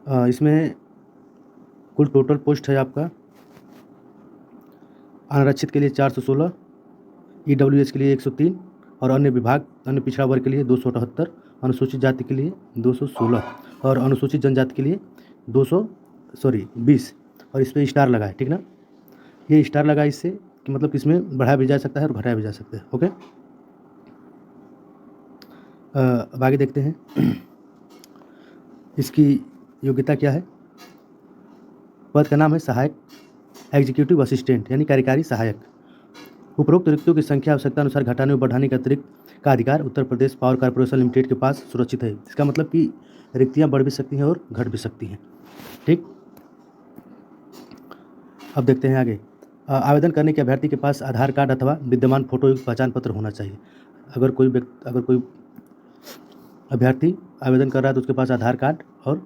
इसमें कुल total post है आपका अनारक्षित के लिए 416, EWS के लिए 103 और अन्य विभाग अन्य पिछड़ा वर्ग के लिए 278, अनुसूचित जाति के लिए 216 और अनुसूचित जनजाति के लिए 20 और इस पर स्टार लगा है, ठीक ना। ये स्टार लगा इससे कि मतलब कि इसमें बढ़ाया भी जा सकता है और घटाया भी जा सकता है। ओके, अब आगे देखते हैं इसकी योग्यता क्या है। पद का नाम है सहायक एग्जीक्यूटिव असिस्टेंट यानी कार्यकारी सहायक। उपरोक्त रिक्तियों की संख्या आवश्यकता अनुसार घटाने और बढ़ाने का अतिरिक्त का अधिकार Uttar Pradesh power corporation limited के पास सुरक्षित है। इसका मतलब कि रिक्तियां बढ़ भी सकती हैं और घट भी सकती हैं, ठीक। अब देखते हैं आगे। आवेदन करने के अभ्यर्थी के पास आधार कार्ड अथवा विद्यमान फोटोयुक्त पहचान पत्र होना चाहिए। अगर कोई अभ्यर्थी आवेदन कर रहा है तो उसके पास आधार कार्ड और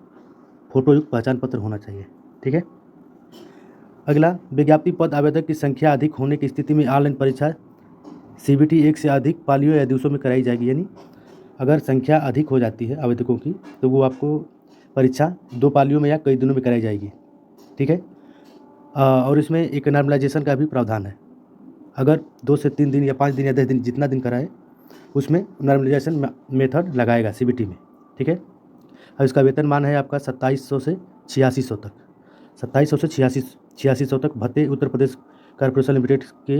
फोटोयुक्त पहचान पत्र होना चाहिए, ठीक है। अगला, विज्ञप्ति पद आवेदक की संख्या अधिक होने की स्थिति में ऑनलाइन परीक्षा CBT 1 से अधिक पालियों या दिवसों में कराई जाएगी। यानी अगर संख्या अधिक हो जाती है आवेदकों की तो वो आपको परीक्षा 2 पालियों में या कई दिनों में कराई जाएगी, ठीक है। और इसमें एक नॉर्मलाइजेशन का भी प्रावधान है। अगर 2 से 3 दिन या 5 दिन या 10 दिन जितना दिन कराए उसमें नॉर्मलाइजेशन मेथड लगाएगा CBT में, ठीक है। और इसका वेतनमान है आपका 2700 से 8600 तक, 2700 से 8600 तक। भत्ते उत्तर प्रदेश कॉर्पोरेशन लिमिटेड के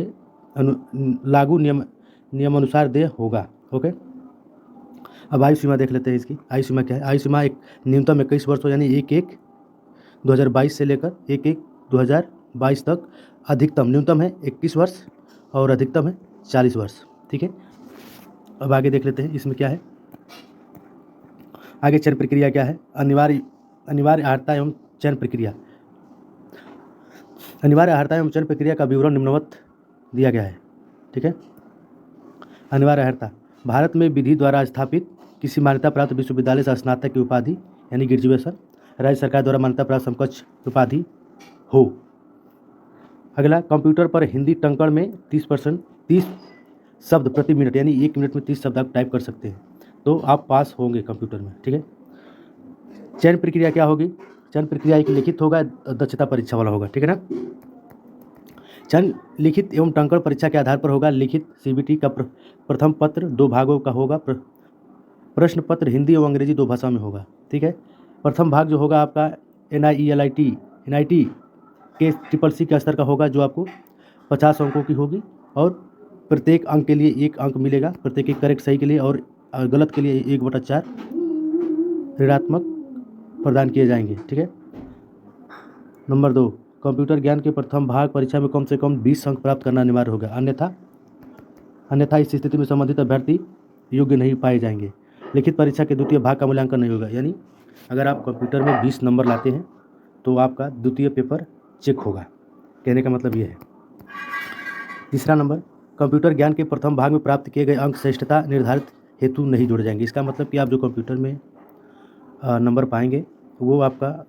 लागू नियमानुसार देय होगा। ओके, अब आयु सीमा देख लेते हैं। इसकी आयु सीमा क्या है। आयु सीमा एक न्यूनतम 21 वर्ष हो, यानी 1/1/2022 से लेकर 1/1/2022 तक। अधिकतम न्यूनतम है 21 वर्ष और अधिकतम है 40 वर्ष, ठीक है। अब आगे देख लेते हैं इसमें क्या है। आगे चयन प्रक्रिया क्या है। अनिवार्य अर्हता एवं चयन प्रक्रिया। अनिवार्य अर्हता एवं चयन प्रक्रिया का विवरण निम्नवत दिया गया है, ठीक है। अनिवार्य अर्हता, भारत में विधि द्वारा स्थापित किसी मान्यता प्राप्त विश्वविद्यालय से स्नातक की उपाधि यानी ग्रेजुएशन, राज्य सरकार द्वारा मान्यता प्राप्त समकक्ष उपाधि हो। अगला, कंप्यूटर पर हिंदी टंकण में 30 शब्द प्रति मिनट यानी 1 मिनट में 30 शब्द आप टाइप कर सकते हैं तो आप पास होंगे कंप्यूटर में, ठीक है। चयन प्रक्रिया क्या होगी। चयन प्रक्रिया एक लिखित होगा, दक्षता परीक्षा वाला होगा, ठीक है ना। चयन लिखित एवं टंकण परीक्षा के आधार पर होगा। लिखित CBT का प्रथम पत्र 2 भागों का होगा। प्रश्न पत्र हिंदी एवं अंग्रेजी 2 भाषा में होगा, ठीक है। प्रथम भाग जो होगा आपका NIT के CCC के स्तर का होगा, जो आपको 50 अंकों की होगी और प्रत्येक अंक के लिए 1 अंक मिलेगा, प्रत्येक एक करेक्ट सही के लिए, और गलत के लिए 1/4 ऋणात्मक प्रदान किए जाएंगे, ठीक है। नंबर 2, कंप्यूटर ज्ञान के प्रथम भाग परीक्षा में कम से कम 20 अंक प्राप्त करना अनिवार्य होगा, अन्यथा इस स्थिति में संबंधित अभ्यर्थी योग्य नहीं पाए जाएंगे। लिखित परीक्षा के द्वितीय भाग का मूल्यांकन नहीं होगा, यानी अगर आप कंप्यूटर में 20 नंबर लाते हैं तो आपका द्वितीय पेपर चेक होगा, कहने का मतलब ये है। तीसरा नंबर, कंप्यूटर ज्ञान के प्रथम भाग में प्राप्त किए गए अंक श्रेष्ठता निर्धारित हेतु नहीं जोड़े जाएंगे। इसका मतलब कि आप जो कंप्यूटर में नंबर पाएंगे वो आपका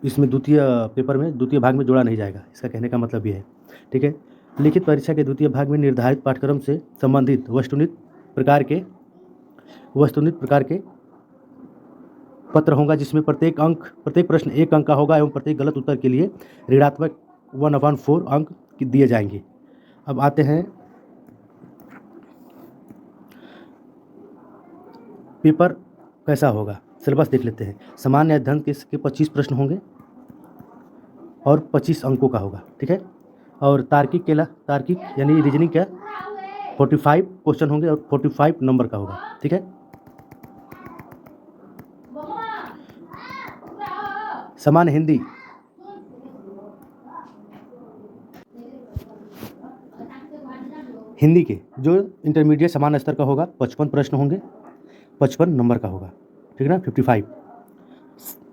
इसमें द्वितीय पेपर में द्वितीय भाग में जोड़ा नहीं जाएगा, इसका कहने का मतलब ये है, ठीक है। लिखित परीक्षा के द्वितीय भाग में निर्धारित पाठ्यक्रम से संबंधित वस्तुनिष्ठ प्रकार के पत्र होगा, जिसमें प्रत्येक प्रश्न 1 अंक का होगा एवं प्रत्येक गलत उत्तर के लिए ऋणात्मक 1/4 अंक दिए जाएंगे। अब आते हैं पेपर कैसा होगा, सिलेबस देख लेते हैं। सामान्य अध्ययन के 25 प्रश्न होंगे और 25 अंकों का होगा, ठीक है। और तार्किक यानी रीजनिंग का 45 क्वेश्चन होंगे और 45 नंबर का होगा, ठीक है। सामान्य हिंदी के जो इंटरमीडिएट सामान्य स्तर का होगा 55 प्रश्न होंगे, 55 नंबर का होगा, ठीक है ना, 55।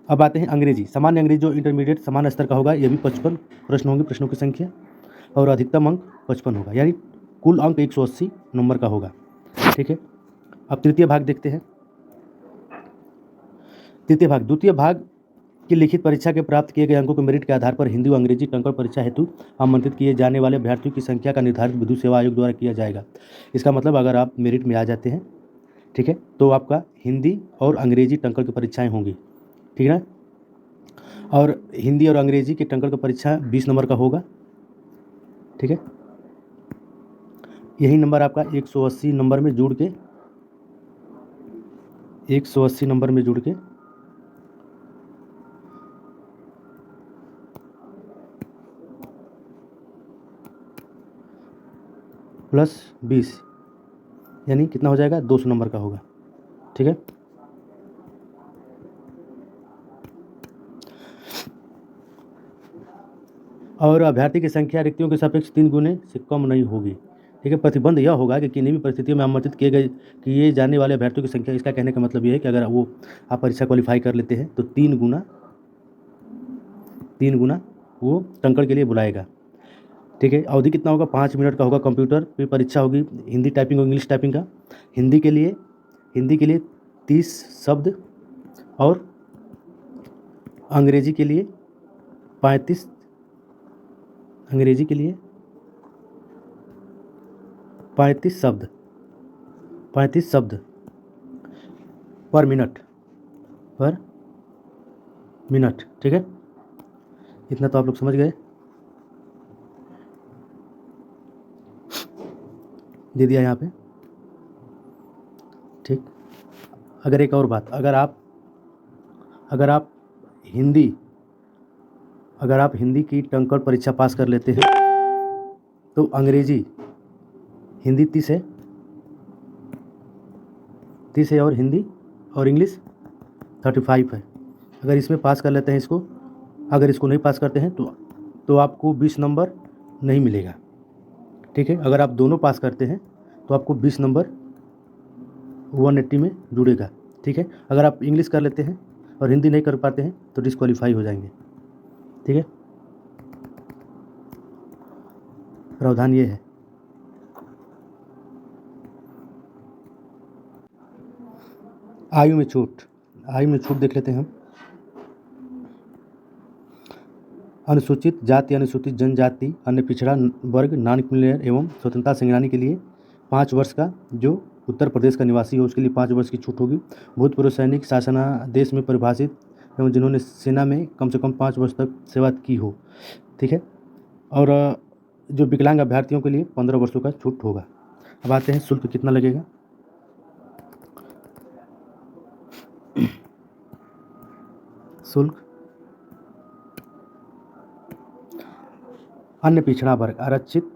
अब आते हैं अंग्रेजी। सामान्य अंग्रेजी जो इंटरमीडिएट सामान्य स्तर का होगा, ये भी 55 प्रश्न होंगे, प्रश्नों की संख्या, और अधिकतम अंक 55 होगा, यानी कुल अंक 180 नंबर का होगा, ठीक है। अब तृतीय भाग देखते हैं। द्वितीय भाग की लिखित परीक्षा के प्राप्त किए गए अंकों के मेरिट के आधार पर हिंदी व अंग्रेजी टंकण परीक्षा हेतु आमंत्रित किए जाने वाले अभ्यर्थियों की संख्या का निर्धारित विद्युत सेवा आयोग द्वारा किया जाएगा। इसका मतलब अगर आप मेरिट में आ जाते हैं, ठीक है, तो आपका हिंदी और अंग्रेजी टंकण की परीक्षाएं होंगी, ठीक है ना। और हिंदी और अंग्रेजी के टंकण का परीक्षा 20 नंबर का होगा, ठीक है। यही नंबर आपका 180 नंबर में जुड़ के 180 नंबर में जुड़ के +20 यानी कितना हो जाएगा, 200 नंबर का होगा, ठीक है। और अभ्यर्थी की संख्या रिक्तियों के सापेक्ष 3 गुने से कम नहीं होगी, ठीक है। प्रतिबंध यह होगा कि किन्हीं भी परिस्थितियों में आमंत्रित किए जाने वाले अभ्यर्थियों की संख्या, इसका कहने का मतलब ये है कि अगर वो आप परीक्षा क्वालिफाई कर लेते हैं तो 3 गुना वो टंकण के लिए बुलाएगा, ठीक है। अवधि कितना होगा, 5 मिनट का होगा। कंप्यूटर पे परीक्षा होगी, हिंदी टाइपिंग और इंग्लिश टाइपिंग का। हिंदी के लिए 30 शब्द और अंग्रेजी के लिए 35 शब्द पर मिनट, ठीक है। इतना तो आप लोग समझ गए, दे दिया यहाँ पे, ठीक। अगर एक और बात, अगर आप हिंदी की टंकण परीक्षा पास कर लेते हैं तो हिंदी 30 है और हिंदी और इंग्लिश 35 है। अगर इसमें पास कर लेते हैं इसको, अगर इसको नहीं पास करते हैं तो आपको 20 नंबर नहीं मिलेगा, ठीक है। अगर आप दोनों पास करते हैं तो आपको 20 नंबर 180 में जुड़ेगा, ठीक है। अगर आप इंग्लिश कर लेते हैं और हिंदी नहीं कर पाते हैं तो डिस्क्वालीफाई हो जाएंगे, ठीक है। प्रावधान ये है। आयु में छूट देख लेते हैं हम। अनुसूचित जाति, अनुसूचित जनजाति, अन्य पिछड़ा वर्ग, नॉन क्रिमिनल एवं स्वतंत्रता सेनानी के लिए 5 वर्ष का, जो उत्तर प्रदेश का निवासी हो उसके लिए 5 वर्ष की छूट होगी। भूतपूर्व सैनिक, शासनादेश में परिभाषित एवं जिन्होंने सेना में कम से कम 5 वर्ष तक सेवा की हो, ठीक है। और जो विकलांग अभ्यर्थियों के लिए 15 वर्षों का छूट होगा। अब आते हैं शुल्क कितना लगेगा। शुल्क अन्य पिछड़ा वर्ग, आरक्षित,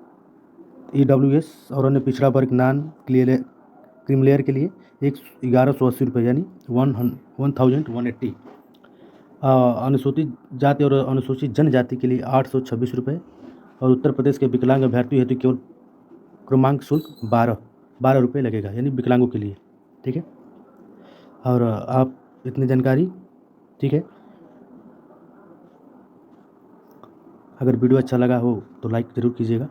EWS और अन्य पिछड़ा वर्ग नॉन क्रिमिलेयर के लिए 1180 रुपये यानी 1180। अनुसूचित जाति और अनुसूचित जनजाति के लिए 826 रुपये। और उत्तर प्रदेश के विकलांग अभ्यर्थियों हेतु केवल क्रमांक शुल्क 12 रुपये लगेगा, यानी विकलांगों के लिए, ठीक है। और आप इतनी जानकारी, ठीक है। अगर वीडियो अच्छा लगा हो तो लाइक ज़रूर कीजिएगा।